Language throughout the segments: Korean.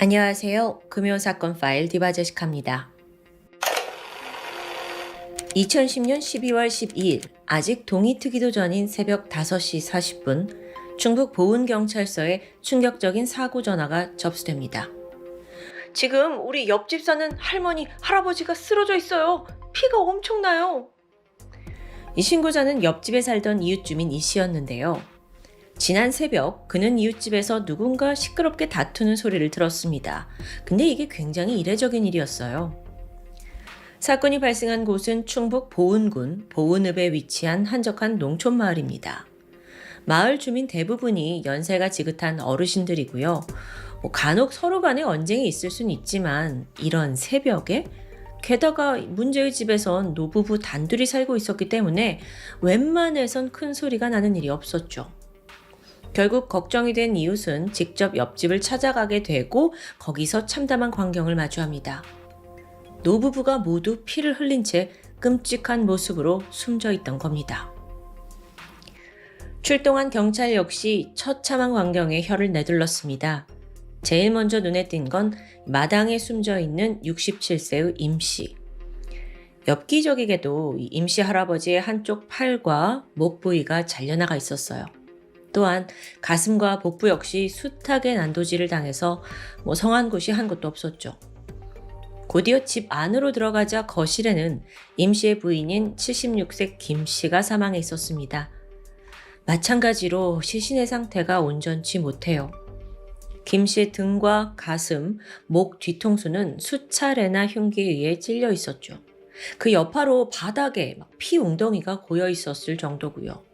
안녕하세요. 금요사건 파일 디바제시카입니다. 2010년 12월 12일 아직 동이 트기도 전인 새벽 5시 40분 충북 보은경찰서에 충격적인 사고 전화가 접수됩니다. 지금 우리 옆집 사는 할머니, 할아버지가 쓰러져 있어요. 피가 엄청나요. 이 신고자는 옆집에 살던 이웃 주민 이 씨였는데요. 지난 새벽 그는 이웃집에서 누군가 시끄럽게 다투는 소리를 들었습니다. 근데 이게 굉장히 이례적인 일이었어요. 사건이 발생한 곳은 충북 보은군 보은읍에 위치한 한적한 농촌 마을입니다. 마을 주민 대부분이 연세가 지긋한 어르신들이고요. 간혹 서로 간에 언쟁이 있을 수는 있지만 이런 새벽에 게다가 문제의 집에선 노부부 단둘이 살고 있었기 때문에 웬만해선 큰 소리가 나는 일이 없었죠. 결국 걱정이 된 이웃은 직접 옆집을 찾아가게 되고 거기서 참담한 광경을 마주합니다. 노부부가 모두 피를 흘린 채 끔찍한 모습으로 숨져 있던 겁니다. 출동한 경찰 역시 처참한 광경에 혀를 내둘렀습니다. 제일 먼저 눈에 띈 건 마당에 숨져 있는 67세의 임씨. 엽기적이게도 임씨 할아버지의 한쪽 팔과 목 부위가 잘려나가 있었어요. 또한 가슴과 복부 역시 숱하게 난도질을 당해서 성한 곳이 한 곳도 없었죠. 곧이어 집 안으로 들어가자 거실에는 임 씨의 부인인 76세 김 씨가 사망해 있었습니다. 마찬가지로 시신의 상태가 온전치 못해요. 김 씨의 등과 가슴, 목 뒤통수는 수차례나 흉기에 의해 찔려 있었죠. 그 여파로 바닥에 피 웅덩이가 고여 있었을 정도고요.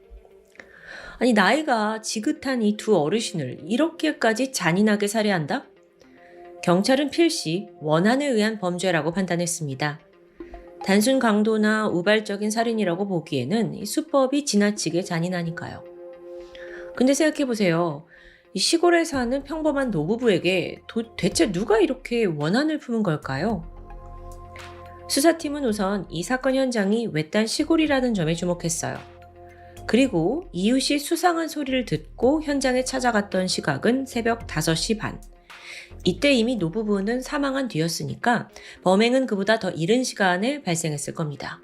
아니, 나이가 지긋한 이 두 어르신을 이렇게까지 잔인하게 살해한다? 경찰은 필시 원한에 의한 범죄라고 판단했습니다. 단순 강도나 우발적인 살인이라고 보기에는 이 수법이 지나치게 잔인하니까요. 근데 생각해보세요. 이 시골에 사는 평범한 노부부에게 대체 누가 이렇게 원한을 품은 걸까요? 수사팀은 우선 이 사건 현장이 외딴 시골이라는 점에 주목했어요. 그리고 이웃이 수상한 소리를 듣고 현장에 찾아갔던 시각은 새벽 5시 반. 이때 이미 노부부는 사망한 뒤였으니까 범행은 그보다 더 이른 시간에 발생했을 겁니다.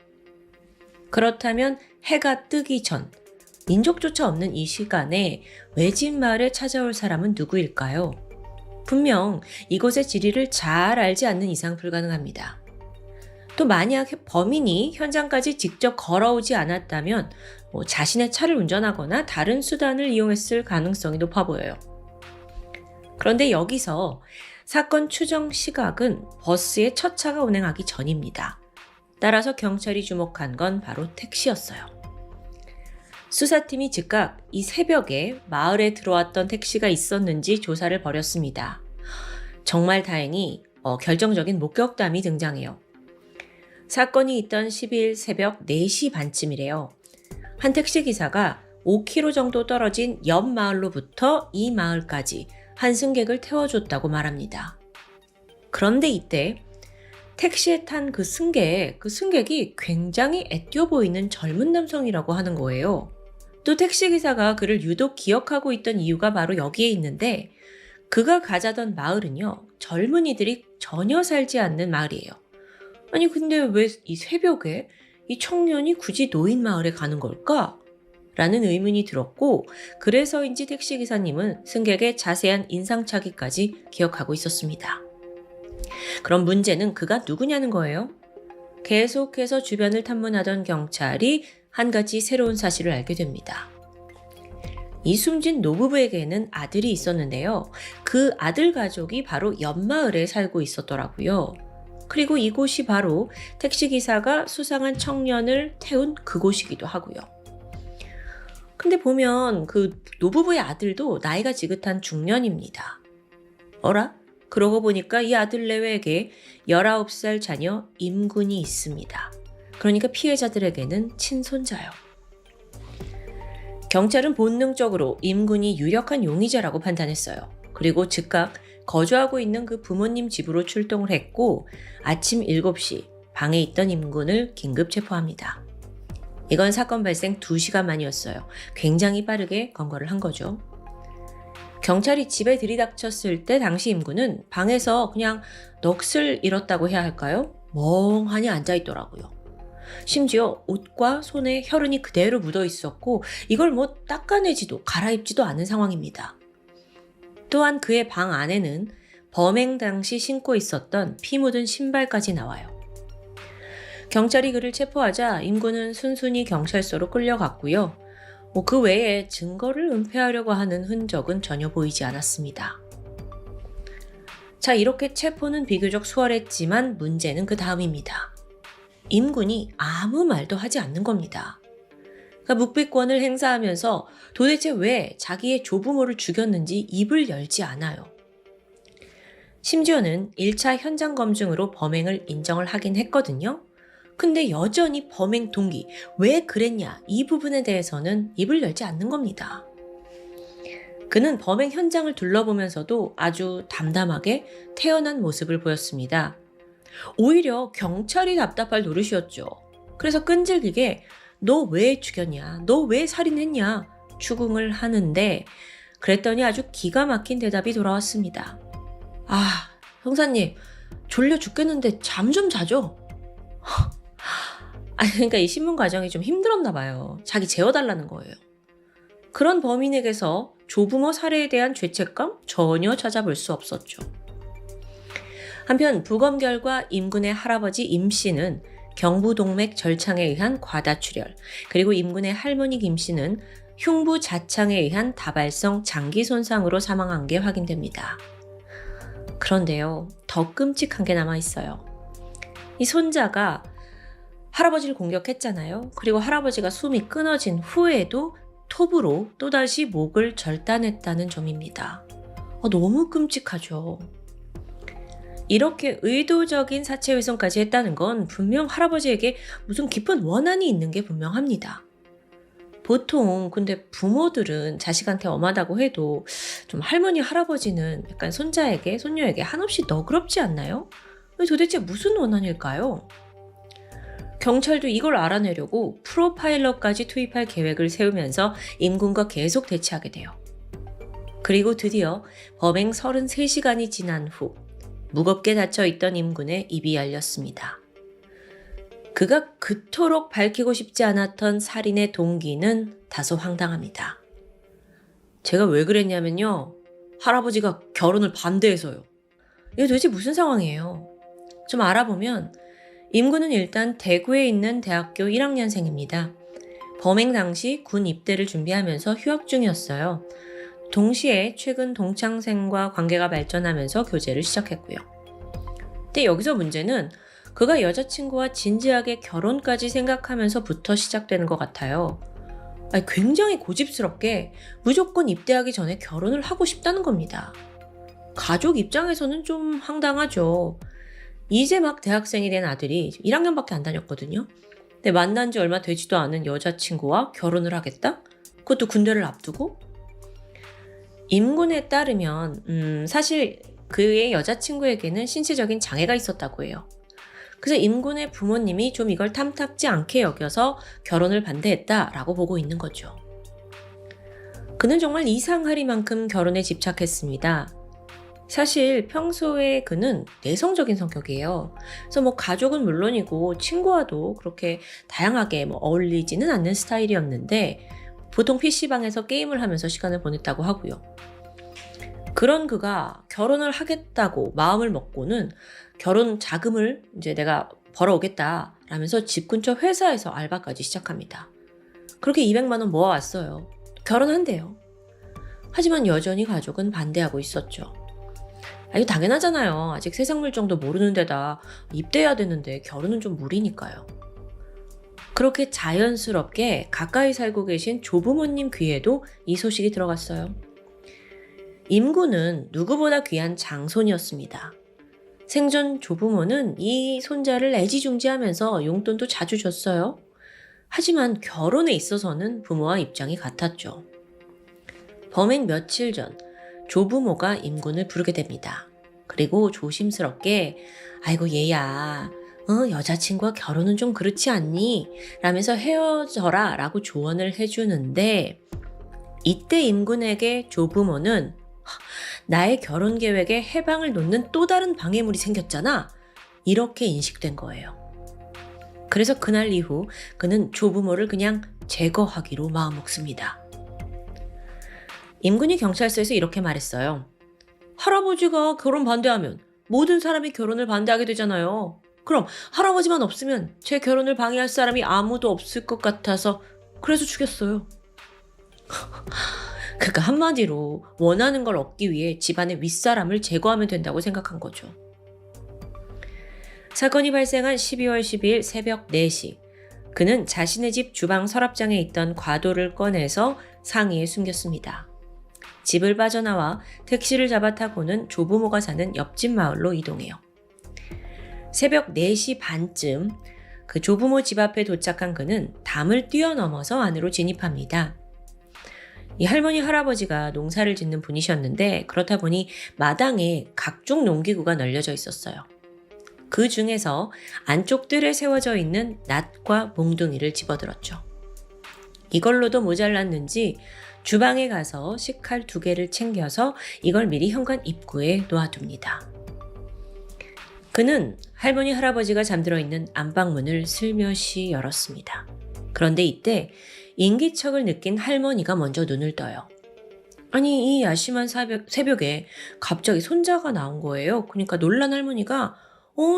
그렇다면 해가 뜨기 전, 민족조차 없는 이 시간에 외진 마을에 찾아올 사람은 누구일까요? 분명 이곳의 지리를 잘 알지 않는 이상 불가능합니다. 또 만약 범인이 현장까지 직접 걸어오지 않았다면 자신의 차를 운전하거나 다른 수단을 이용했을 가능성이 높아 보여요. 그런데 여기서 사건 추정 시각은 버스의 첫 차가 운행하기 전입니다. 따라서 경찰이 주목한 건 바로 택시였어요. 수사팀이 즉각 이 새벽에 마을에 들어왔던 택시가 있었는지 조사를 벌였습니다. 정말 다행히 결정적인 목격담이 등장해요. 사건이 있던 12일 새벽 4시 반쯤이래요. 한 택시기사가 5km 정도 떨어진 옆 마을로부터 이 마을까지 한 승객을 태워줬다고 말합니다. 그런데 이때 택시에 탄 그 승객이 굉장히 애띄어 보이는 젊은 남성이라고 하는 거예요. 또 택시기사가 그를 유독 기억하고 있던 이유가 바로 여기에 있는데 그가 가자던 마을은요, 젊은이들이 전혀 살지 않는 마을이에요. 아니 근데 왜 이 새벽에 이 청년이 굳이 노인 마을에 가는 걸까? 라는 의문이 들었고 그래서인지 택시기사님은 승객의 자세한 인상착의까지 기억하고 있었습니다. 그럼 문제는 그가 누구냐는 거예요. 계속해서 주변을 탐문하던 경찰이 한 가지 새로운 사실을 알게 됩니다. 이 숨진 노부부에게는 아들이 있었는데요. 그 아들 가족이 바로 옆마을에 살고 있었더라고요. 그리고 이곳이 바로 택시기사가 수상한 청년을 태운 그곳이기도 하고요. 근데 보면 그 노부부의 아들도 나이가 지긋한 중년입니다. 어라? 그러고 보니까 이 아들 내외에게 19살 자녀 임군이 있습니다. 그러니까 피해자들에게는 친손자요. 경찰은 본능적으로 임군이 유력한 용의자라고 판단했어요. 그리고 즉각 거주하고 있는 그 부모님 집으로 출동을 했고 아침 7시 방에 있던 임군을 긴급 체포합니다. 이건 사건 발생 2시간 만이었어요. 굉장히 빠르게 검거를 한 거죠. 경찰이 집에 들이닥쳤을 때 당시 임구는 방에서 그냥 넋을 잃었다고 해야 할까요? 멍하니 앉아있더라고요. 심지어 옷과 손에 혈흔이 그대로 묻어 있었고 이걸 뭐 닦아내지도 갈아입지도 않은 상황입니다. 또한 그의 방 안에는 범행 당시 신고 있었던 피 묻은 신발까지 나와요. 경찰이 그를 체포하자 임구는 순순히 경찰서로 끌려갔고요. 그 외에 증거를 은폐하려고 하는 흔적은 전혀 보이지 않았습니다. 자, 이렇게 체포는 비교적 수월했지만 문제는 그 다음입니다. 임군이 아무 말도 하지 않는 겁니다. 그러니까 묵비권을 행사하면서 도대체 왜 자기의 조부모를 죽였는지 입을 열지 않아요. 심지어는 1차 현장 검증으로 범행을 인정을 하긴 했거든요. 근데 여전히 범행 동기, 왜 그랬냐 이 부분에 대해서는 입을 열지 않는 겁니다. 그는 범행 현장을 둘러보면서도 아주 담담하게 태연한 모습을 보였습니다. 오히려 경찰이 답답할 노릇이었죠. 그래서 끈질기게 너 왜 죽였냐, 너 왜 살인했냐 추궁을 하는데 그랬더니 아주 기가 막힌 대답이 돌아왔습니다. 아, 형사님 졸려 죽겠는데 잠 좀 자죠. 그러니까 이 신문 과정이 좀 힘들었나 봐요. 자기 재워달라는 거예요. 그런 범인에게서 조부모 살해에 대한 죄책감 전혀 찾아볼 수 없었죠. 한편 부검 결과 임군의 할아버지 임씨는 경부동맥 절창에 의한 과다출혈, 그리고 임군의 할머니 김씨는 흉부 자창에 의한 다발성 장기 손상으로 사망한 게 확인됩니다. 그런데요, 더 끔찍한 게 남아 있어요. 이 손자가 할아버지를 공격했잖아요. 그리고 할아버지가 숨이 끊어진 후에도 톱으로 또다시 목을 절단했다는 점입니다. 너무 끔찍하죠. 이렇게 의도적인 사체훼손까지 했다는 건 분명 할아버지에게 무슨 깊은 원한이 있는 게 분명합니다. 보통 근데 부모들은 자식한테 엄하다고 해도 좀 할머니, 할아버지는 약간 손자에게, 손녀에게 한없이 너그럽지 않나요? 도대체 무슨 원한일까요? 경찰도 이걸 알아내려고 프로파일러까지 투입할 계획을 세우면서 임군과 계속 대치하게 돼요. 그리고 드디어 범행 33시간이 지난 후 무겁게 닫혀있던 임군의 입이 열렸습니다. 그가 그토록 밝히고 싶지 않았던 살인의 동기는 다소 황당합니다. 제가 왜 그랬냐면요. 할아버지가 결혼을 반대해서요. 이게 도대체 무슨 상황이에요? 좀 알아보면 임군은 일단 대구에 있는 대학교 1학년생입니다. 범행 당시 군 입대를 준비하면서 휴학 중이었어요. 동시에 최근 동창생과 관계가 발전하면서 교제를 시작했고요. 근데 여기서 문제는 그가 여자친구와 진지하게 결혼까지 생각하면서부터 시작되는 것 같아요. 굉장히 고집스럽게 무조건 입대하기 전에 결혼을 하고 싶다는 겁니다. 가족 입장에서는 좀 황당하죠. 이제 막 대학생이 된 아들이 1학년밖에 안 다녔거든요. 근데 만난 지 얼마 되지도 않은 여자친구와 결혼을 하겠다? 그것도 군대를 앞두고? 임군에 따르면 사실 그의 여자친구에게는 신체적인 장애가 있었다고 해요. 그래서 임군의 부모님이 좀 이걸 탐탁지 않게 여겨서 결혼을 반대했다라고 보고 있는 거죠. 그는 정말 이상하리만큼 결혼에 집착했습니다. 사실 평소에 그는 내성적인 성격이에요. 그래서 가족은 물론이고 친구와도 그렇게 다양하게 어울리지는 않는 스타일이었는데 보통 PC방에서 게임을 하면서 시간을 보냈다고 하고요. 그런 그가 결혼을 하겠다고 마음을 먹고는 결혼 자금을 이제 내가 벌어오겠다 라면서 집 근처 회사에서 알바까지 시작합니다. 그렇게 200만 원 모아왔어요. 결혼한대요. 하지만 여전히 가족은 반대하고 있었죠. 이거 당연하잖아요. 아직 세상 물정도 모르는 데다 입대해야 되는데 결혼은 좀 무리니까요. 그렇게 자연스럽게 가까이 살고 계신 조부모님 귀에도 이 소식이 들어갔어요. 임군은 누구보다 귀한 장손이었습니다. 생전 조부모는 이 손자를 애지중지하면서 용돈도 자주 줬어요. 하지만 결혼에 있어서는 부모와 입장이 같았죠. 범행 며칠 전 조부모가 임군을 부르게 됩니다. 그리고 조심스럽게 아이고 얘야 여자친구와 결혼은 좀 그렇지 않니? 라면서 헤어져라 라고 조언을 해주는데 이때 임군에게 조부모는 나의 결혼 계획에 해방을 놓는 또 다른 방해물이 생겼잖아. 이렇게 인식된 거예요. 그래서 그날 이후 그는 조부모를 그냥 제거하기로 마음먹습니다. 임군이 경찰서에서 이렇게 말했어요. 할아버지가 결혼 반대하면 모든 사람이 결혼을 반대하게 되잖아요. 그럼 할아버지만 없으면 제 결혼을 방해할 사람이 아무도 없을 것 같아서 그래서 죽였어요. 그러니까 한마디로 원하는 걸 얻기 위해 집안의 윗사람을 제거하면 된다고 생각한 거죠. 사건이 발생한 12월 12일 새벽 4시, 그는 자신의 집 주방 서랍장에 있던 과도를 꺼내서 상의에 숨겼습니다. 집을 빠져나와 택시를 잡아 타고는 조부모가 사는 옆집 마을로 이동해요. 새벽 4시 반쯤 그 조부모 집 앞에 도착한 그는 담을 뛰어넘어서 안으로 진입합니다. 이 할머니 할아버지가 농사를 짓는 분이셨는데 그렇다 보니 마당에 각종 농기구가 널려져 있었어요. 그 중에서 안쪽 뜰에 세워져 있는 낫과 몽둥이를 집어들었죠. 이걸로도 모자랐는지 주방에 가서 식칼 2개를 챙겨서 이걸 미리 현관 입구에 놓아둡니다. 그는 할머니 할아버지가 잠들어 있는 안방문을 슬며시 열었습니다. 그런데 이때 인기척을 느낀 할머니가 먼저 눈을 떠요. 아니, 이 야심한 새벽에 갑자기 손자가 나온 거예요. 그러니까 놀란 할머니가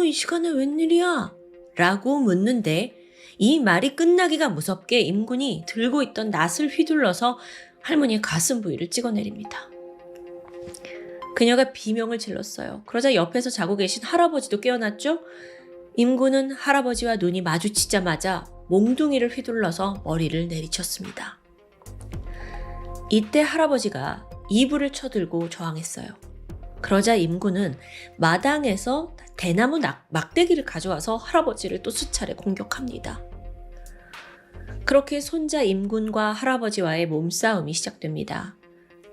이 시간에 웬일이야? 라고 묻는데 이 말이 끝나기가 무섭게 임군이 들고 있던 낫을 휘둘러서 할머니의 가슴 부위를 찍어내립니다. 그녀가 비명을 질렀어요. 그러자 옆에서 자고 계신 할아버지도 깨어났죠? 임군은 할아버지와 눈이 마주치자마자 몽둥이를 휘둘러서 머리를 내리쳤습니다. 이때 할아버지가 이불을 쳐들고 저항했어요. 그러자 임군은 마당에서 대나무 막대기를 가져와서 할아버지를 또 수차례 공격합니다. 그렇게 손자 임군과 할아버지와의 몸싸움이 시작됩니다.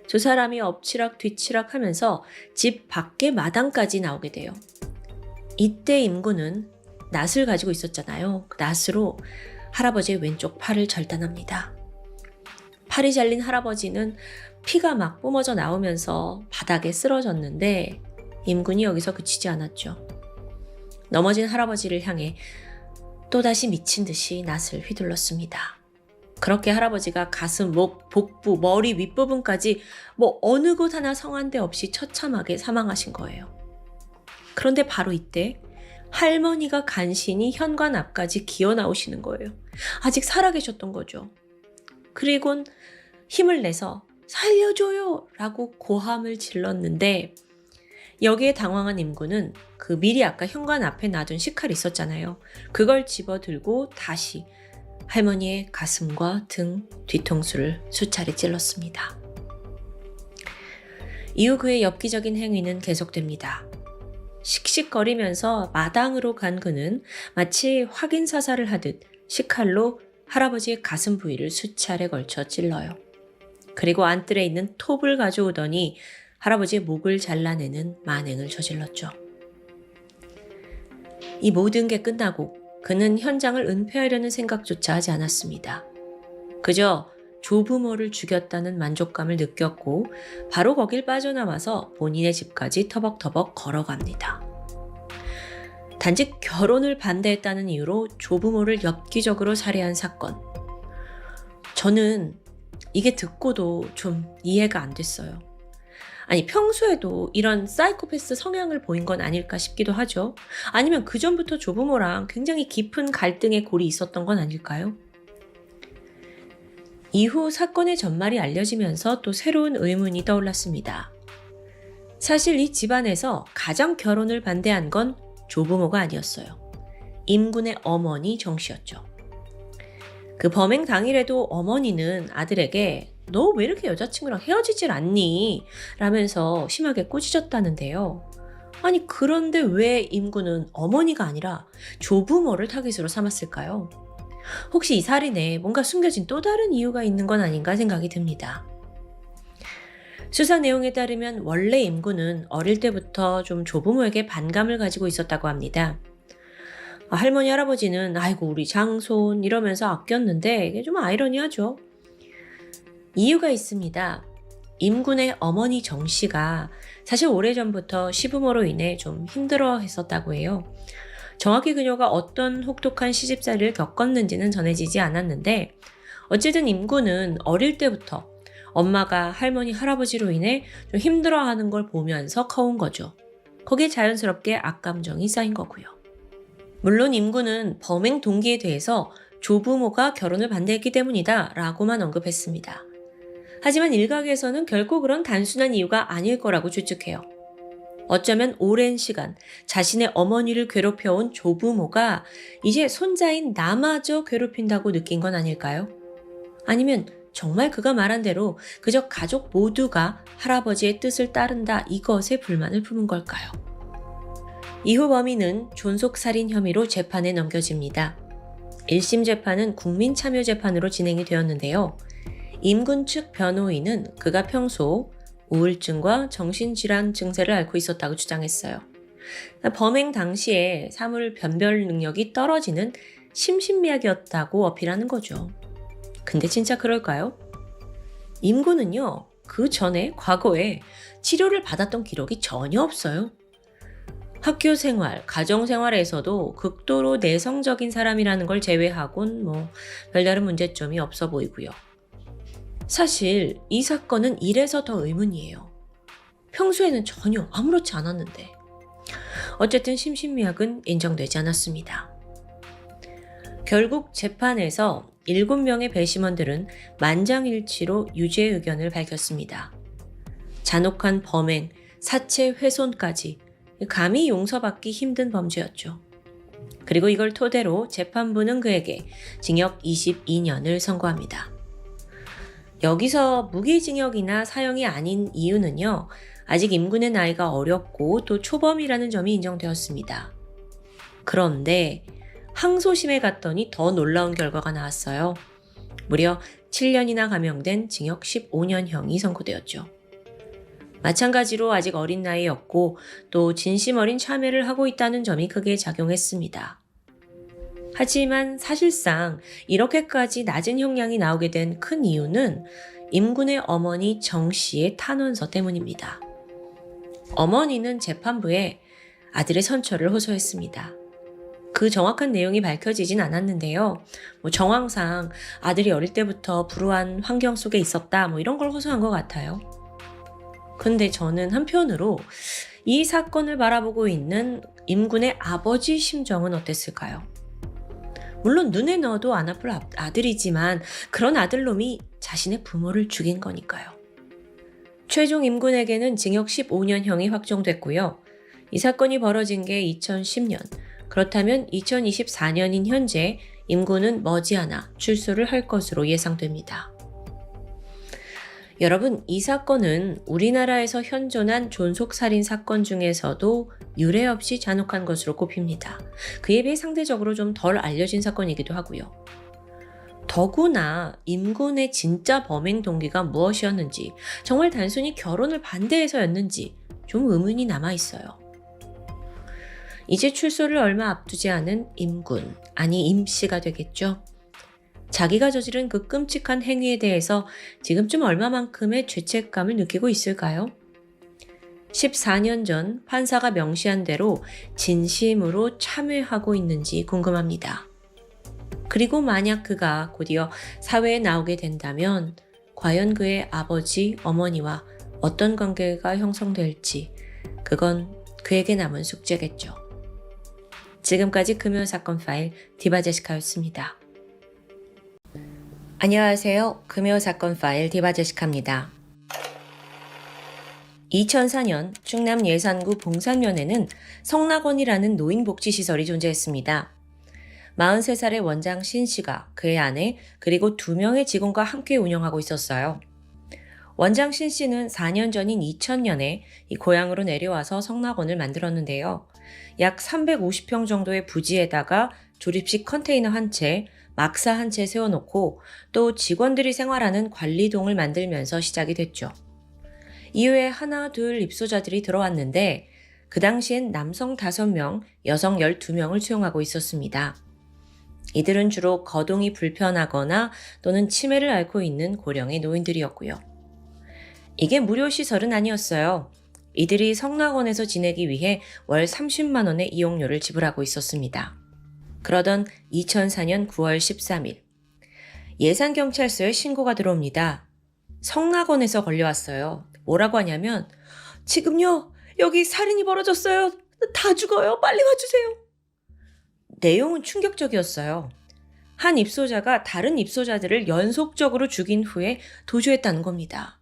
두 사람이 엎치락 뒤치락 하면서 집 밖의 마당까지 나오게 돼요. 이때 임군은 낫을 가지고 있었잖아요. 그 낫으로 할아버지의 왼쪽 팔을 절단합니다. 팔이 잘린 할아버지는 피가 막 뿜어져 나오면서 바닥에 쓰러졌는데 임군이 여기서 그치지 않았죠. 넘어진 할아버지를 향해 또다시 미친 듯이 낫을 휘둘렀습니다. 그렇게 할아버지가 가슴, 목, 복부, 머리 윗부분까지 어느 곳 하나 성한 데 없이 처참하게 사망하신 거예요. 그런데 바로 이때 할머니가 간신히 현관 앞까지 기어 나오시는 거예요. 아직 살아계셨던 거죠. 그리곤 힘을 내서 살려줘요! 라고 고함을 질렀는데 여기에 당황한 임군은 그 미리 아까 현관 앞에 놔둔 식칼이 있었잖아요. 그걸 집어들고 다시 할머니의 가슴과 등, 뒤통수를 수차례 찔렀습니다. 이후 그의 엽기적인 행위는 계속됩니다. 씩씩거리면서 마당으로 간 그는 마치 확인 사살을 하듯 식칼로 할아버지의 가슴 부위를 수차례 걸쳐 찔러요. 그리고 안뜰에 있는 톱을 가져오더니 할아버지의 목을 잘라내는 만행을 저질렀죠. 이 모든 게 끝나고 그는 현장을 은폐하려는 생각조차 하지 않았습니다. 그저 조부모를 죽였다는 만족감을 느꼈고 바로 거길 빠져나와서 본인의 집까지 터벅터벅 걸어갑니다. 단지 결혼을 반대했다는 이유로 조부모를 엽기적으로 살해한 사건. 저는 이게 듣고도 좀 이해가 안 됐어요. 아니, 평소에도 이런 사이코패스 성향을 보인 건 아닐까 싶기도 하죠. 아니면 그전부터 조부모랑 굉장히 깊은 갈등의 골이 있었던 건 아닐까요? 이후 사건의 전말이 알려지면서 또 새로운 의문이 떠올랐습니다. 사실 이 집안에서 가장 결혼을 반대한 건 조부모가 아니었어요. 임군의 어머니 정씨였죠. 그 범행 당일에도 어머니는 아들에게 너 왜 이렇게 여자친구랑 헤어지질 않니? 라면서 심하게 꾸짖었다는데요. 아니, 그런데 왜 임군은 어머니가 아니라 조부모를 타깃으로 삼았을까요? 혹시 이 살인에 뭔가 숨겨진 또 다른 이유가 있는 건 아닌가 생각이 듭니다. 수사 내용에 따르면 원래 임군은 어릴 때부터 좀 조부모에게 반감을 가지고 있었다고 합니다. 할머니 할아버지는 아이고 우리 장손 이러면서 아꼈는데 이게 좀 아이러니하죠. 이유가 있습니다. 임군의 어머니 정 씨가 사실 오래전부터 시부모로 인해 좀 힘들어 했었다고 해요. 정확히 그녀가 어떤 혹독한 시집살이를 겪었는지는 전해지지 않았는데 어쨌든 임군은 어릴 때부터 엄마가 할머니, 할아버지로 인해 좀 힘들어하는 걸 보면서 커온 거죠. 거기에 자연스럽게 악감정이 쌓인 거고요. 물론 임군은 범행 동기에 대해서 조부모가 결혼을 반대했기 때문이다 라고만 언급했습니다. 하지만 일각에서는 결코 그런 단순한 이유가 아닐 거라고 추측해요. 어쩌면 오랜 시간 자신의 어머니를 괴롭혀온 조부모가 이제 손자인 나마저 괴롭힌다고 느낀 건 아닐까요? 아니면 정말 그가 말한 대로 그저 가족 모두가 할아버지의 뜻을 따른다 이것에 불만을 품은 걸까요? 이후 범인은 존속살인 혐의로 재판에 넘겨집니다. 1심 재판은 국민참여재판으로 진행이 되었는데요. 임군 측 변호인은 그가 평소 우울증과 정신질환 증세를 앓고 있었다고 주장했어요. 범행 당시에 사물 변별 능력이 떨어지는 심신미약이었다고 어필하는 거죠. 근데 진짜 그럴까요? 임군은요, 그 전에 과거에 치료를 받았던 기록이 전혀 없어요. 학교 생활, 가정 생활에서도 극도로 내성적인 사람이라는 걸 제외하곤 별다른 문제점이 없어 보이고요. 사실 이 사건은 이래서 더 의문이에요. 평소에는 전혀 아무렇지 않았는데. 어쨌든 심신미약은 인정되지 않았습니다. 결국 재판에서 7명의 배심원들은 만장일치로 유죄 의견을 밝혔습니다. 잔혹한 범행, 사체 훼손까지 감히 용서받기 힘든 범죄였죠. 그리고 이걸 토대로 재판부는 그에게 징역 22년을 선고합니다. 여기서 무기징역이나 사형이 아닌 이유는요, 아직 임군의 나이가 어렸고 또 초범이라는 점이 인정되었습니다. 그런데 항소심에 갔더니 더 놀라운 결과가 나왔어요. 무려 7년이나 감형된 징역 15년형이 선고되었죠. 마찬가지로 아직 어린 나이였고 또 진심 어린 참회를 하고 있다는 점이 크게 작용했습니다. 하지만 사실상 이렇게까지 낮은 형량이 나오게 된 큰 이유는 임군의 어머니 정 씨의 탄원서 때문입니다. 어머니는 재판부에 아들의 선처를 호소했습니다. 그 정확한 내용이 밝혀지진 않았는데요. 정황상 아들이 어릴 때부터 불우한 환경 속에 있었다 이런 걸 호소한 것 같아요. 근데 저는 한편으로 이 사건을 바라보고 있는 임군의 아버지 심정은 어땠을까요? 물론 눈에 넣어도 안 아플 아들이지만 그런 아들놈이 자신의 부모를 죽인 거니까요. 최종 임군에게는 징역 15년형이 확정됐고요. 이 사건이 벌어진 게 2010년, 그렇다면 2024년인 현재 임군은 머지않아 출소를 할 것으로 예상됩니다. 여러분, 이 사건은 우리나라에서 현존한 존속살인 사건 중에서도 유례 없이 잔혹한 것으로 꼽힙니다. 그에 비해 상대적으로 좀 덜 알려진 사건이기도 하고요. 더구나 임군의 진짜 범행 동기가 무엇이었는지, 정말 단순히 결혼을 반대해서였는지 좀 의문이 남아있어요. 이제 출소를 얼마 앞두지 않은 임군, 아니 임씨가 되겠죠. 자기가 저지른 그 끔찍한 행위에 대해서 지금쯤 얼마만큼의 죄책감을 느끼고 있을까요? 14년 전 판사가 명시한 대로 진심으로 참회하고 있는지 궁금합니다. 그리고 만약 그가 곧이어 사회에 나오게 된다면 과연 그의 아버지, 어머니와 어떤 관계가 형성될지 그건 그에게 남은 숙제겠죠. 지금까지 금요사건 파일 디바제시카였습니다. 안녕하세요. 금요사건 파일 디바제시카입니다. 2004년 충남 예산구 봉산면에는 성락원이라는 노인복지시설이 존재했습니다. 43살의 원장 신씨가 그의 아내 그리고 2명의 직원과 함께 운영하고 있었어요. 원장 신씨는 4년 전인 2000년에 이 고향으로 내려와서 성락원을 만들었는데요. 약 350평 정도의 부지에다가 조립식 컨테이너 한 채, 막사 한 채 세워놓고 또 직원들이 생활하는 관리동을 만들면서 시작이 됐죠. 이후에 하나 둘 입소자들이 들어왔는데 그 당시엔 남성 5명, 여성 12명을 수용하고 있었습니다. 이들은 주로 거동이 불편하거나 또는 치매를 앓고 있는 고령의 노인들이었고요. 이게 무료 시설은 아니었어요. 이들이 성낙원에서 지내기 위해 월 30만 원의 이용료를 지불하고 있었습니다. 그러던 2004년 9월 13일, 예산경찰서에 신고가 들어옵니다. 성낙원에서 걸려왔어요. 뭐라고 하냐면, 지금요, 여기 살인이 벌어졌어요. 다 죽어요. 빨리 와주세요. 내용은 충격적이었어요. 한 입소자가 다른 입소자들을 연속적으로 죽인 후에 도주했다는 겁니다.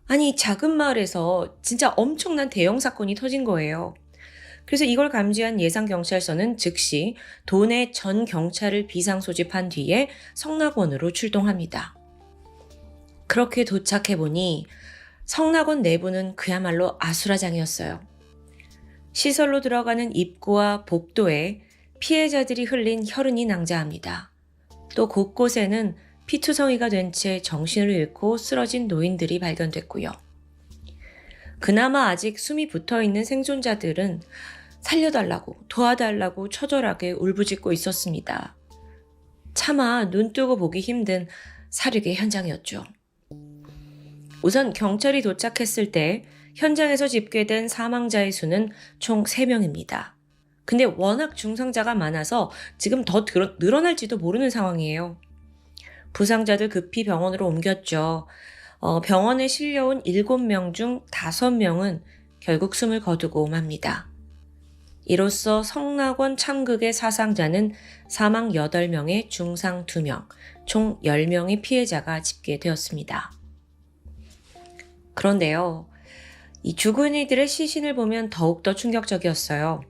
아니, 작은 마을에서 진짜 엄청난 대형 사건이 터진 거예요. 그래서 이걸 감지한 예산경찰서는 즉시 도내 전 경찰을 비상 소집한 뒤에 성낙원으로 출동합니다. 그렇게 도착해보니 성낙원 내부는 그야말로 아수라장이었어요. 시설로 들어가는 입구와 복도에 피해자들이 흘린 혈흔이 낭자합니다. 또 곳곳에는 피투성이가 된 채 정신을 잃고 쓰러진 노인들이 발견됐고요. 그나마 아직 숨이 붙어있는 생존자들은 살려달라고, 도와달라고 처절하게 울부짖고 있었습니다. 차마 눈뜨고 보기 힘든 살육의 현장이었죠. 우선 경찰이 도착했을 때 현장에서 집계된 사망자의 수는 총 3명입니다. 근데 워낙 중상자가 많아서 지금 더 늘어날지도 모르는 상황이에요. 부상자들 급히 병원으로 옮겼죠. 병원에 실려온 7명 중 5명은 결국 숨을 거두고 맙니다. 이로써 성낙원 참극의 사상자는 사망 8명에 중상 2명, 총 10명의 피해자가 집계되었습니다. 그런데요, 이 죽은 이들의 시신을 보면 더욱더 충격적이었어요.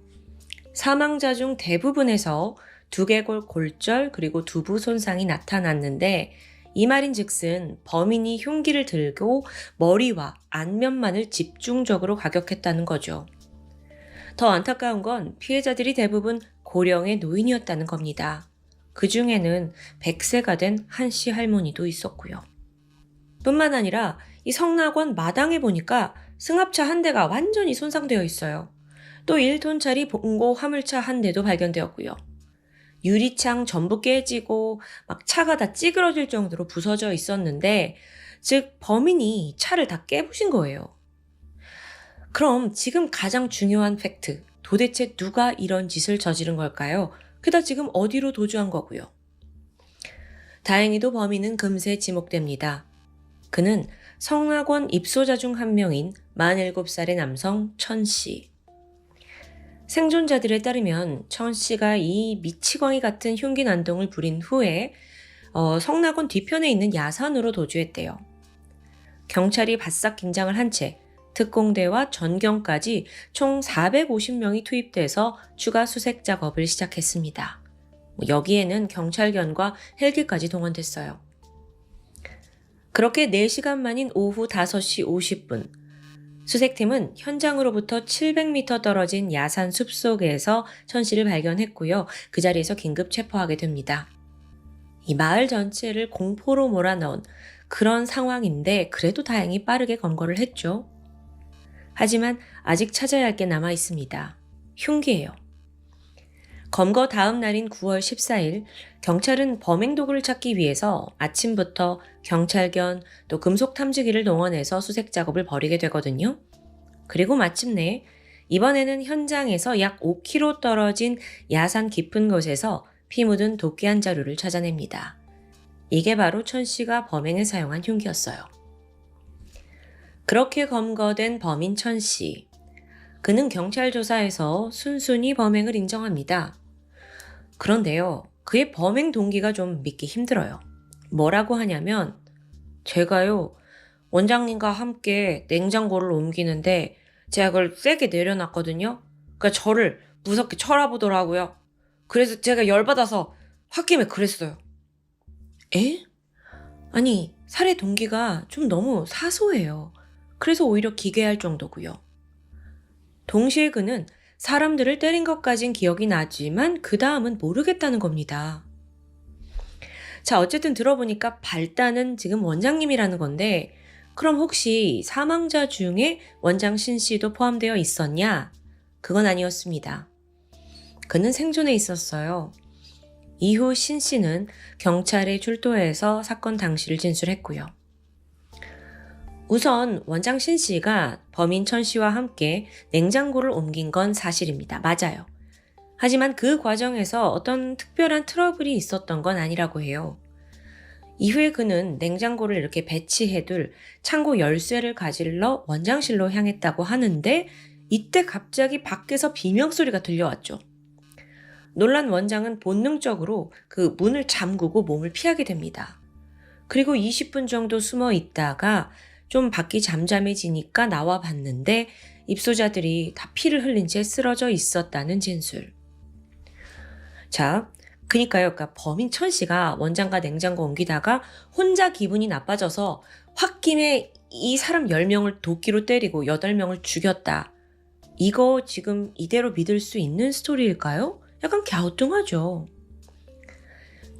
사망자 중 대부분에서 두개골 골절 그리고 두부 손상이 나타났는데 이 말인즉슨 범인이 흉기를 들고 머리와 안면만을 집중적으로 가격했다는 거죠. 더 안타까운 건 피해자들이 대부분 고령의 노인이었다는 겁니다. 그 중에는 100세가 된 한씨 할머니도 있었고요. 뿐만 아니라 이 성낙원 마당에 보니까 승합차 한 대가 완전히 손상되어 있어요. 또 1톤짜리 봉고 화물차 한 대도 발견되었고요. 유리창 전부 깨지고 막 차가 다 찌그러질 정도로 부서져 있었는데, 즉 범인이 차를 다 깨부신 거예요. 그럼 지금 가장 중요한 팩트, 도대체 누가 이런 짓을 저지른 걸까요? 그다 지금 어디로 도주한 거고요? 다행히도 범인은 금세 지목됩니다. 그는 성낙원 입소자 중 한 명인 47살의 남성 천씨. 생존자들에 따르면 천씨가 이 미치광이 같은 흉기 난동을 부린 후에 성낙원 뒤편에 있는 야산으로 도주했대요. 경찰이 바싹 긴장을 한 채 특공대와 전경까지 총 450명이 투입돼서 추가 수색 작업을 시작했습니다. 여기에는 경찰견과 헬기까지 동원됐어요. 그렇게 4시간 만인 오후 5시 50분, 수색팀은 현장으로부터 700m 떨어진 야산 숲속에서 천씨를 발견했고요. 그 자리에서 긴급 체포하게 됩니다. 이 마을 전체를 공포로 몰아넣은 그런 상황인데 그래도 다행히 빠르게 검거를 했죠. 하지만 아직 찾아야 할 게 남아 있습니다. 흉기예요. 검거 다음 날인 9월 14일, 경찰은 범행 도구를 찾기 위해서 아침부터 경찰견 또 금속 탐지기를 동원해서 수색 작업을 벌이게 되거든요. 그리고 마침내 이번에는 현장에서 약 5km 떨어진 야산 깊은 곳에서 피 묻은 도끼 한 자루를 찾아냅니다. 이게 바로 천씨가 범행에 사용한 흉기였어요. 그렇게 검거된 범인 천씨. 그는 경찰 조사에서 순순히 범행을 인정합니다. 그런데요, 그의 범행 동기가 좀 믿기 힘들어요. 뭐라고 하냐면, 제가요, 원장님과 함께 냉장고를 옮기는데 제가 그걸 세게 내려놨거든요. 그러니까 저를 무섭게 쳐다보더라고요. 그래서 제가 열받아서 홧김에 그랬어요. 에? 아니, 살해 동기가 좀 너무 사소해요. 그래서 오히려 기괴할 정도고요. 동시에 그는 사람들을 때린 것까진 기억이 나지만 그 다음은 모르겠다는 겁니다. 자, 어쨌든 들어보니까 발단은 지금 원장님이라는 건데 그럼 혹시 사망자 중에 원장 신 씨도 포함되어 있었냐? 그건 아니었습니다. 그는 생존해 있었어요. 이후 신 씨는 경찰에 출두해서 사건 당시를 진술했고요. 우선 원장 신 씨가 범인 천 씨와 함께 냉장고를 옮긴 건 사실입니다. 맞아요. 하지만 그 과정에서 어떤 특별한 트러블이 있었던 건 아니라고 해요. 이후에 그는 냉장고를 이렇게 배치해둘 창고 열쇠를 가질러 원장실로 향했다고 하는데 이때 갑자기 밖에서 비명소리가 들려왔죠. 놀란 원장은 본능적으로 그 문을 잠그고 몸을 피하게 됩니다. 그리고 20분 정도 숨어 있다가 좀 밖이 잠잠해지니까 나와 봤는데 입소자들이 다 피를 흘린 채 쓰러져 있었다는 진술. 자, 그러니까 범인 천 씨가 원장과 냉장고 옮기다가 혼자 기분이 나빠져서 홧김에 이 사람 10명을 도끼로 때리고 8명을 죽였다. 이거 지금 이대로 믿을 수 있는 스토리일까요? 약간 갸우뚱하죠.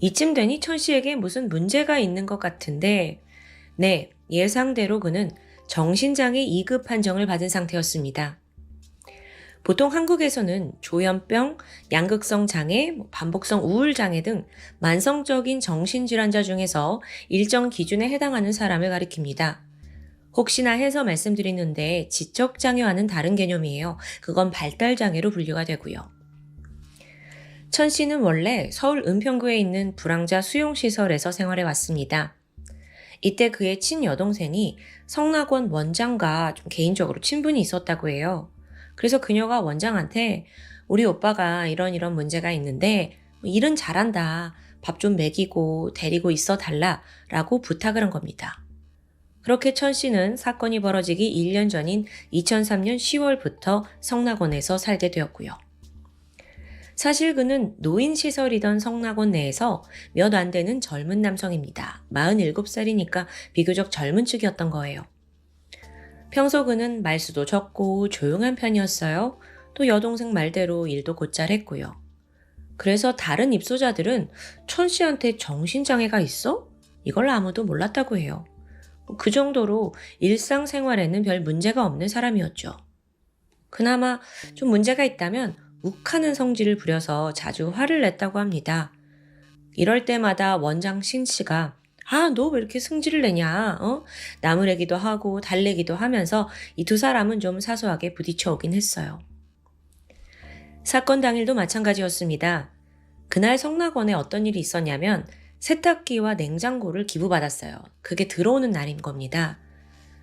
이쯤 되니 천 씨에게 무슨 문제가 있는 것 같은데 네, 예상대로 그는 정신장애 2급 판정을 받은 상태였습니다. 보통 한국에서는 조현병, 양극성 장애, 반복성 우울 장애 등 만성적인 정신질환자 중에서 일정 기준에 해당하는 사람을 가리킵니다. 혹시나 해서 말씀드리는데 지적장애와는 다른 개념이에요. 그건 발달장애로 분류가 되고요. 천 씨는 원래 서울 은평구에 있는 불황자 수용시설에서 생활해 왔습니다. 이때 그의 친여동생이 성낙원 원장과 좀 개인적으로 친분이 있었다고 해요. 그래서 그녀가 원장한테 우리 오빠가 이런 문제가 있는데 일은 잘한다. 밥 좀 먹이고 데리고 있어 달라라고 부탁을 한 겁니다. 그렇게 천 씨는 사건이 벌어지기 1년 전인 2003년 10월부터 성낙원에서 살게 되었고요. 사실 그는 노인시설이던 성낙원 내에서 몇 안 되는 젊은 남성입니다. 47살이니까 비교적 젊은 축이었던 거예요. 평소 그는 말수도 적고 조용한 편이었어요. 또 여동생 말대로 일도 곧잘 했고요. 그래서 다른 입소자들은 천 씨한테 정신장애가 있어? 이걸 아무도 몰랐다고 해요. 그 정도로 일상생활에는 별 문제가 없는 사람이었죠. 그나마 좀 문제가 있다면 욱하는 성질을 부려서 자주 화를 냈다고 합니다. 이럴 때마다 원장 신 씨가 너 왜 이렇게 승질을 내냐? 나무래기도 하고 달래기도 하면서 이 두 사람은 좀 사소하게 부딪혀 오긴 했어요. 사건 당일도 마찬가지였습니다. 그날 성낙원에 어떤 일이 있었냐면 세탁기와 냉장고를 기부받았어요. 그게 들어오는 날인 겁니다.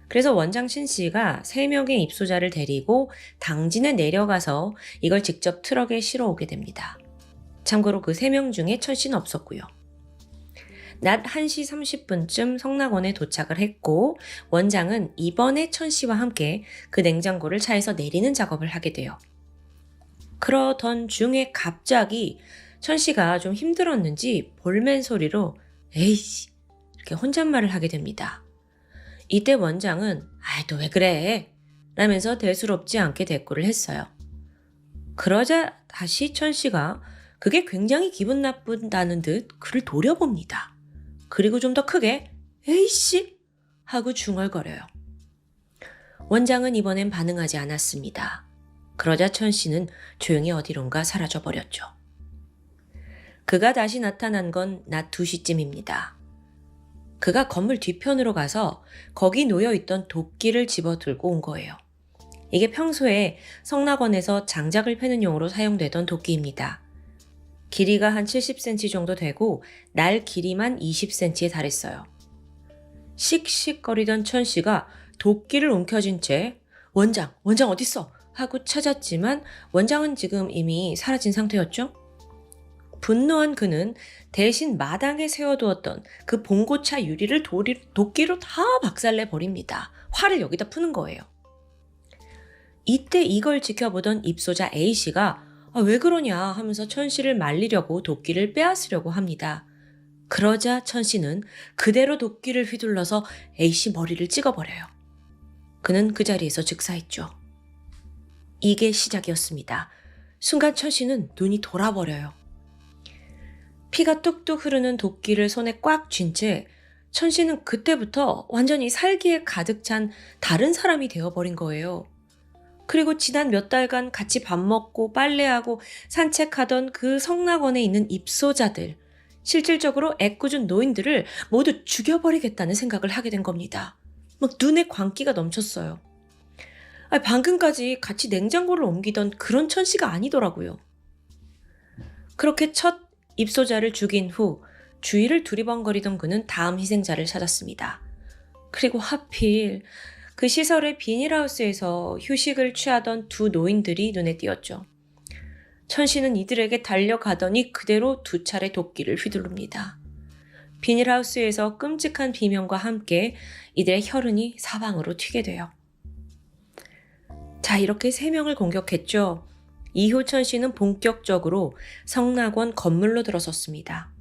그래서 원장 신 씨가 3명의 입소자를 데리고 당진에 내려가서 이걸 직접 트럭에 실어 오게 됩니다. 참고로 그 3명 중에 천 씨는 없었고요. 낮 1시 30분쯤 성낙원에 도착을 했고 원장은 이번에 천 씨와 함께 그 냉장고를 차에서 내리는 작업을 하게 돼요. 그러던 중에 갑자기 천 씨가 좀 힘들었는지 볼멘 소리로 에이씨 이렇게 혼잣말을 하게 됩니다. 이때 원장은 너 왜 그래? 라면서 대수롭지 않게 대꾸를 했어요. 그러자 다시 천 씨가 그게 굉장히 기분 나쁜다는 듯 그를 노려봅니다. 그리고 좀 더 크게 에이씨 하고 중얼거려요. 원장은 이번엔 반응하지 않았습니다. 그러자 천 씨는 조용히 어디론가 사라져버렸죠. 그가 다시 나타난 건 낮 2시쯤입니다. 그가 건물 뒤편으로 가서 거기 놓여있던 도끼를 집어들고 온 거예요. 이게 평소에 성낙원에서 장작을 패는 용으로 사용되던 도끼입니다. 길이가 한 70cm 정도 되고 날 길이만 20cm에 달했어요. 씩씩거리던 천 씨가 도끼를 움켜쥔 채 원장 어딨어? 하고 찾았지만 원장은 지금 이미 사라진 상태였죠. 분노한 그는 대신 마당에 세워두었던 그 봉고차 유리를 도끼로 다 박살내 버립니다. 화를 여기다 푸는 거예요. 이때 이걸 지켜보던 입소자 A씨가 왜 그러냐 하면서 천 씨를 말리려고 도끼를 빼앗으려고 합니다. 그러자 천 씨는 그대로 도끼를 휘둘러서 A씨 머리를 찍어버려요. 그는 그 자리에서 즉사했죠. 이게 시작이었습니다. 순간 천 씨는 눈이 돌아버려요. 피가 뚝뚝 흐르는 도끼를 손에 꽉 쥔 채 천 씨는 그때부터 완전히 살기에 가득 찬 다른 사람이 되어버린 거예요. 그리고 지난 몇 달간 같이 밥 먹고 빨래하고 산책하던 그 성낙원에 있는 입소자들, 실질적으로 애꿎은 노인들을 모두 죽여버리겠다는 생각을 하게 된 겁니다. 막 눈에 광기가 넘쳤어요. 방금까지 같이 냉장고를 옮기던 그런 천 씨가 아니더라고요. 그렇게 첫 입소자를 죽인 후 주위를 두리번거리던 그는 다음 희생자를 찾았습니다. 그리고 하필 그 시설의 비닐하우스에서 휴식을 취하던 두 노인들이 눈에 띄었죠. 천 씨는 이들에게 달려가더니 그대로 두 차례 도끼를 휘두릅니다. 비닐하우스에서 끔찍한 비명과 함께 이들의 혈흔이 사방으로 튀게 돼요. 자, 이렇게 3명을 공격했죠. 이후 천 씨는 본격적으로 성낙원 건물로 들어섰습니다.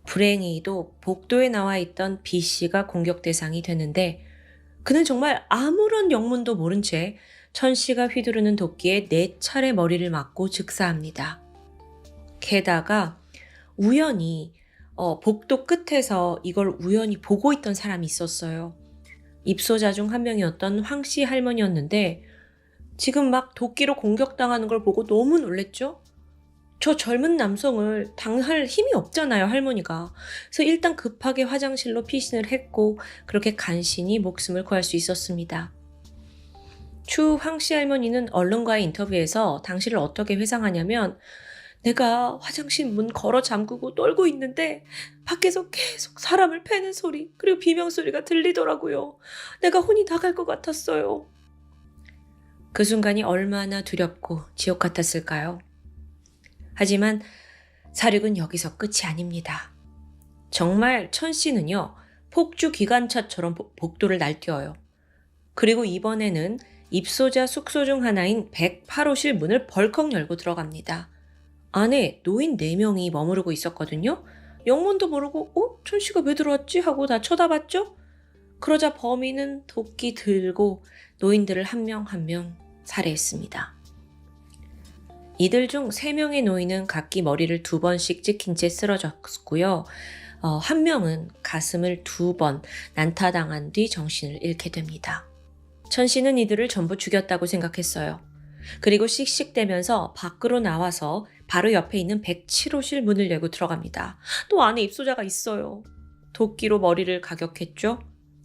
불행히도 복도에 나와 있던 B 씨가 공격 대상이 되는데 그는 정말 아무런 영문도 모른 채 천 씨가 휘두르는 도끼에 4차례 머리를 맞고 즉사합니다. 게다가 우연히 복도 끝에서 이걸 우연히 보고 있던 사람이 있었어요. 입소자 중 한 명이었던 황 씨 할머니였는데 지금 막 도끼로 공격당하는 걸 보고 너무 놀랬죠? 저 젊은 남성을 당할 힘이 없잖아요, 할머니가. 그래서 일단 급하게 화장실로 피신을 했고 그렇게 간신히 목숨을 구할 수 있었습니다. 추후 황 씨 할머니는 언론과의 인터뷰에서 당시를 어떻게 회상하냐면 내가 화장실 문 걸어 잠그고 떨고 있는데 밖에서 계속 사람을 패는 소리 그리고 비명소리가 들리더라고요. 내가 혼이 나갈 것 같았어요. 그 순간이 얼마나 두렵고 지옥 같았을까요? 하지만 사륙은 여기서 끝이 아닙니다. 정말 천 씨는요, 폭주 기관차처럼 복도를 날뛰어요. 그리고 이번에는 입소자 숙소 중 하나인 108호실 문을 벌컥 열고 들어갑니다. 안에 노인 4명이 머무르고 있었거든요. 영문도 모르고 천 씨가 왜 들어왔지? 하고 다 쳐다봤죠? 그러자 범인은 도끼 들고 노인들을 한 명 한 명 살해했습니다. 이들 중 3명의 노인은 각기 머리를 2번씩 찍힌 채 쓰러졌고요. 한 명은 가슴을 2번 난타당한 뒤 정신을 잃게 됩니다. 천 씨는 이들을 전부 죽였다고 생각했어요. 그리고 씩씩대면서 밖으로 나와서 바로 옆에 있는 107호실 문을 열고 들어갑니다. 또 안에 입소자가 있어요. 도끼로 머리를 가격했죠.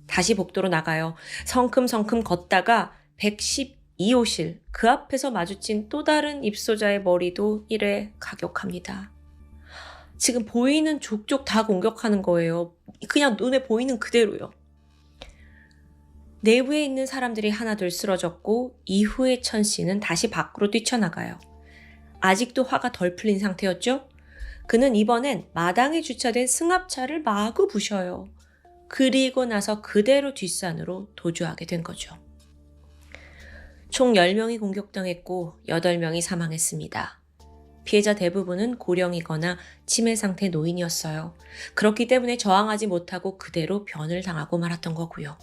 다시 복도로 나가요. 성큼성큼 걷다가 112호실 그 앞에서 마주친 또 다른 입소자의 머리도 이래 가격합니다. 지금 보이는 족족 다 공격하는 거예요. 그냥 눈에 보이는 그대로요. 내부에 있는 사람들이 하나둘 쓰러졌고 이후에 천 씨는 다시 밖으로 뛰쳐나가요. 아직도 화가 덜 풀린 상태였죠? 그는 이번엔 마당에 주차된 승합차를 마구 부셔요. 그리고 나서 그대로 뒷산으로 도주하게 된 거죠. 총 10명이 공격당했고 8명이 사망했습니다. 피해자 대부분은 고령이거나 치매 상태 노인이었어요. 그렇기 때문에 저항하지 못하고 그대로 변을 당하고 말았던 거고요.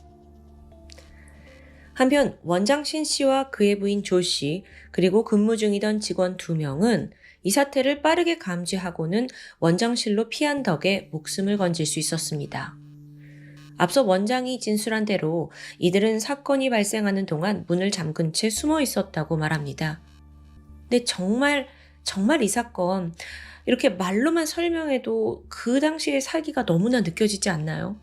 한편 원장 신 씨와 그의 부인 조 씨, 그리고 근무 중이던 직원 2명은 이 사태를 빠르게 감지하고는 원장실로 피한 덕에 목숨을 건질 수 있었습니다. 앞서 원장이 진술한 대로 이들은 사건이 발생하는 동안 문을 잠근 채 숨어 있었다고 말합니다. 근데 정말 이 사건 이렇게 말로만 설명해도 그 당시의 살기가 너무나 느껴지지 않나요?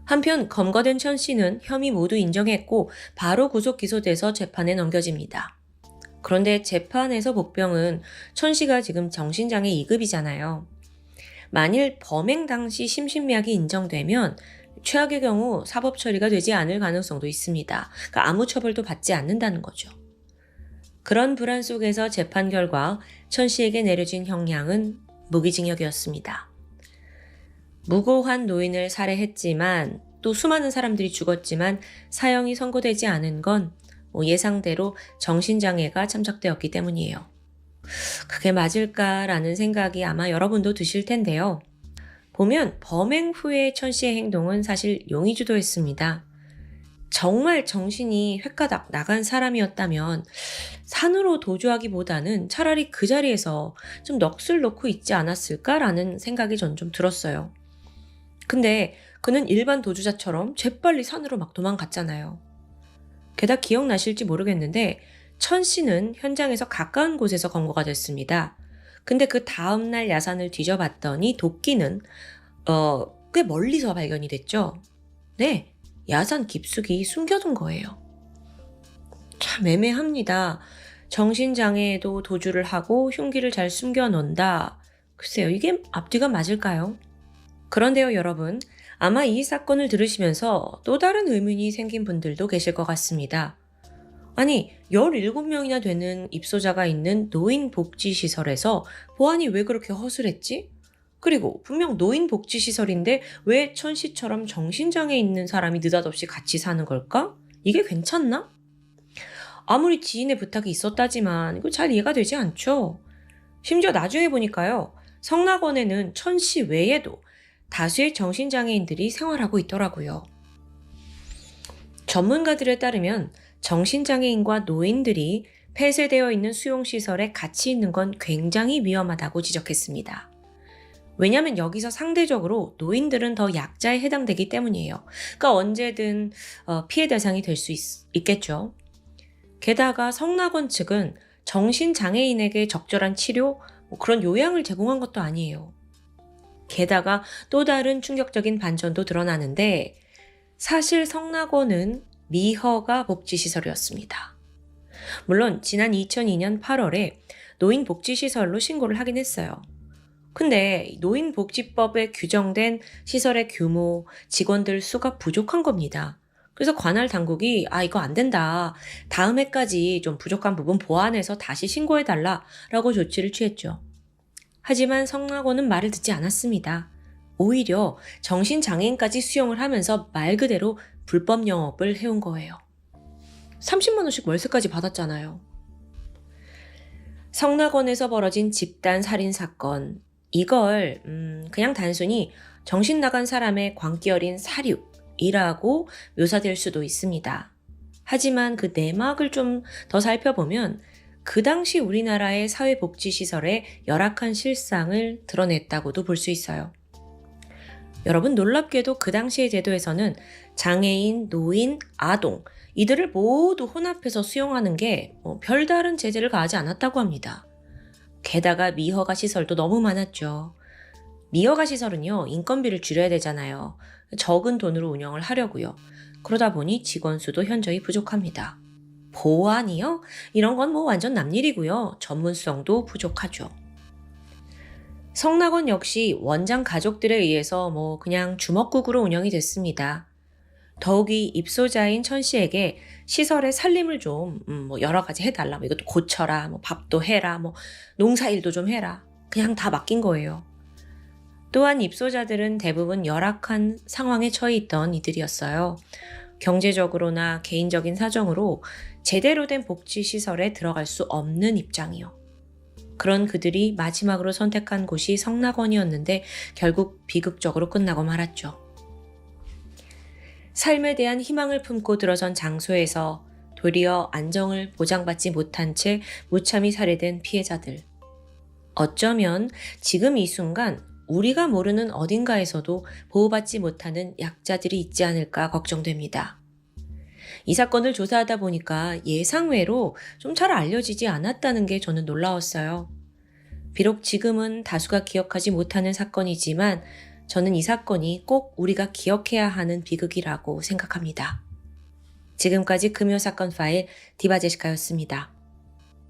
한편 검거된 천 씨는 혐의 모두 인정했고 바로 구속 기소돼서 재판에 넘겨집니다. 그런데 재판에서 복병은 천 씨가 지금 정신장애 2급이잖아요. 만일 범행 당시 심신미약이 인정되면 최악의 경우 사법 처리가 되지 않을 가능성도 있습니다. 그러니까 아무 처벌도 받지 않는다는 거죠. 그런 불안 속에서 재판 결과 천 씨에게 내려진 형량은 무기징역이었습니다. 무고한 노인을 살해했지만 또 수많은 사람들이 죽었지만 사형이 선고되지 않은 건 예상대로 정신장애가 참작되었기 때문이에요. 그게 맞을까라는 생각이 아마 여러분도 드실 텐데요. 보면 범행 후에 천 씨의 행동은 사실 용의 주도했습니다. 정말 정신이 획가닥 나간 사람이었다면 산으로 도주하기보다는 차라리 그 자리에서 좀 넋을 놓고 있지 않았을까라는 생각이 전 좀 들었어요. 근데 그는 일반 도주자처럼 재빨리 산으로 막 도망갔잖아요. 게다가 기억나실지 모르겠는데 천 씨는 현장에서 가까운 곳에서 검거가 됐습니다. 근데 그 다음날 야산을 뒤져봤더니 도끼는 꽤 멀리서 발견이 됐죠. 네, 야산 깊숙이 숨겨둔 거예요. 참 애매합니다. 정신장애에도 도주를 하고 흉기를 잘 숨겨놓는다. 글쎄요, 이게 앞뒤가 맞을까요? 그런데요, 여러분. 아마 이 사건을 들으시면서 또 다른 의문이 생긴 분들도 계실 것 같습니다. 아니, 17명이나 되는 입소자가 있는 노인복지시설에서 보안이 왜 그렇게 허술했지? 그리고 분명 노인복지시설인데 왜 천씨처럼 정신장애 있는 사람이 느닷없이 같이 사는 걸까? 이게 괜찮나? 아무리 지인의 부탁이 있었다지만 이거 잘 이해가 되지 않죠? 심지어 나중에 보니까요. 성낙원에는 천씨 외에도 다수의 정신장애인들이 생활하고 있더라고요. 전문가들에 따르면 정신장애인과 노인들이 폐쇄되어 있는 수용시설에 같이 있는 건 굉장히 위험하다고 지적했습니다. 왜냐하면 여기서 상대적으로 노인들은 더 약자에 해당되기 때문이에요. 그러니까 언제든 피해 대상이 될 수 있겠죠. 게다가 성낙원 측은 정신장애인에게 적절한 치료, 그런 요양을 제공한 것도 아니에요. 게다가 또 다른 충격적인 반전도 드러나는데 사실 성낙원은 미허가 복지시설이었습니다. 물론 지난 2002년 8월에 노인복지시설로 신고를 하긴 했어요. 근데 노인복지법에 규정된 시설의 규모, 직원들 수가 부족한 겁니다. 그래서 관할 당국이 이거 안 된다. 다음 해까지 좀 부족한 부분 보완해서 다시 신고해달라라고 조치를 취했죠. 하지만 성낙원은 말을 듣지 않았습니다. 오히려 정신장애인까지 수용을 하면서 말 그대로 불법 영업을 해온 거예요. 30만 원씩 월세까지 받았잖아요. 성낙원에서 벌어진 집단 살인 사건, 이걸 그냥 단순히 정신 나간 사람의 광기 어린 사륙이라고 묘사될 수도 있습니다. 하지만 그 내막을 좀 더 살펴보면 그 당시 우리나라의 사회복지시설의 열악한 실상을 드러냈다고도 볼 수 있어요. 여러분, 놀랍게도 그 당시의 제도에서는 장애인, 노인, 아동 이들을 모두 혼합해서 수용하는 게 별다른 제재를 가하지 않았다고 합니다. 게다가 미허가 시설도 너무 많았죠. 미허가 시설은요, 인건비를 줄여야 되잖아요. 적은 돈으로 운영을 하려고요. 그러다 보니 직원 수도 현저히 부족합니다. 보안이요? 이런 건 완전 남일이고요. 전문성도 부족하죠. 성낙원 역시 원장 가족들에 의해서 그냥 주먹국으로 운영이 됐습니다. 더욱이 입소자인 천 씨에게 시설의 살림을 좀 여러 가지 해달라. 이것도 고쳐라. 밥도 해라. 농사일도 좀 해라. 그냥 다 맡긴 거예요. 또한 입소자들은 대부분 열악한 상황에 처해 있던 이들이었어요. 경제적으로나 개인적인 사정으로 제대로 된 복지시설에 들어갈 수 없는 입장이요. 그런 그들이 마지막으로 선택한 곳이 성낙원이었는데 결국 비극적으로 끝나고 말았죠. 삶에 대한 희망을 품고 들어선 장소에서 도리어 안정을 보장받지 못한 채 무참히 살해된 피해자들. 어쩌면 지금 이 순간 우리가 모르는 어딘가에서도 보호받지 못하는 약자들이 있지 않을까 걱정됩니다. 이 사건을 조사하다 보니까 예상외로 좀 잘 알려지지 않았다는 게 저는 놀라웠어요. 비록 지금은 다수가 기억하지 못하는 사건이지만 저는 이 사건이 꼭 우리가 기억해야 하는 비극이라고 생각합니다. 지금까지 금요사건 파일 디바제시카였습니다.